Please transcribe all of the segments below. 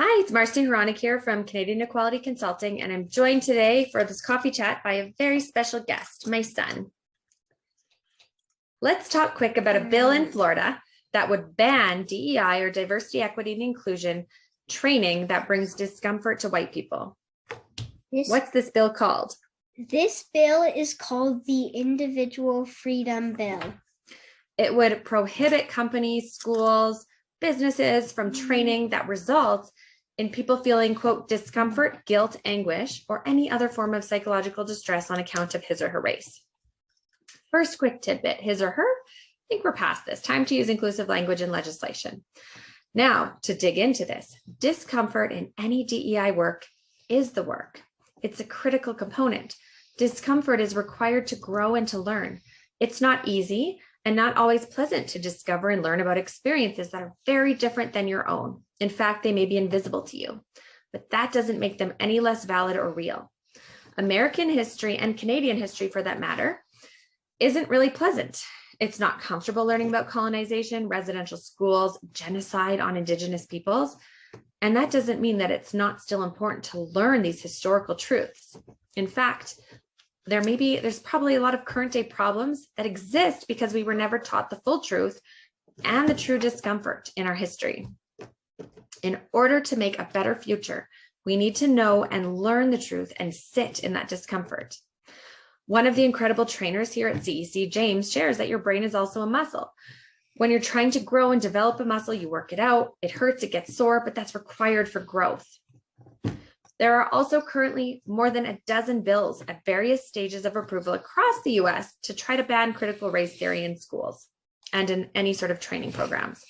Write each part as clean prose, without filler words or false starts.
Hi, it's Marcy Hronik here from Canadian Equality Consulting, and I'm joined today for this coffee chat by a very special guest, my son. Let's talk quick about a bill in Florida that would ban DEI or diversity, equity, and inclusion training that brings discomfort to white people. What's this bill called? This bill is called the Individual Freedom Bill. It would prohibit companies, schools, businesses from training that results in people feeling, quote, discomfort, guilt, anguish, or any other form of psychological distress on account of his or her race. First quick tidbit, his or her, I think we're past this. Time to use inclusive language in legislation. Now, to dig into this, discomfort in any DEI work is the work. It's a critical component. Discomfort is required to grow and to learn. It's not easy and not always pleasant to discover and learn about experiences that are very different than your own. In fact, they may be invisible to you, but that doesn't make them any less valid or real. American history, and Canadian history for that matter, isn't really pleasant. It's not comfortable learning about colonization, residential schools, genocide on Indigenous peoples. And that doesn't mean that it's not still important to learn these historical truths. In fact, there's probably a lot of current day problems that exist because we were never taught the full truth and the true discomfort in our history. In order to make a better future, we need to know and learn the truth and sit in that discomfort. One of the incredible trainers here at CEC, James, shares that your brain is also a muscle. When you're trying to grow and develop a muscle, you work it out, it hurts, it gets sore, but that's required for growth. There are also currently more than a dozen bills at various stages of approval across the US to try to ban critical race theory in schools and in any sort of training programs.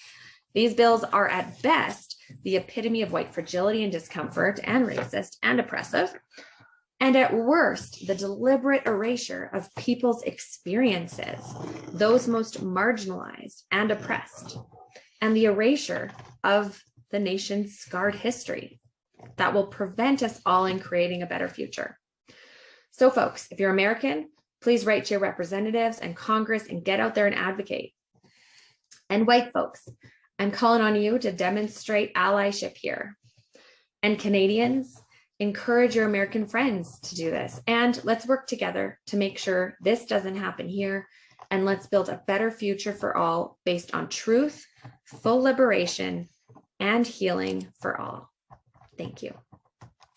These bills are at best the epitome of white fragility and discomfort and racist and oppressive, and at worst, the deliberate erasure of people's experiences, those most marginalized and oppressed, and the erasure of the nation's scarred history that will prevent us all in creating a better future. So folks, if you're American, please write to your representatives and Congress and get out there and advocate. And white folks, I'm calling on you to demonstrate allyship here. And Canadians, encourage your American friends to do this. And let's work together to make sure this doesn't happen here. And let's build a better future for all based on truth, full liberation, and healing for all. Thank you.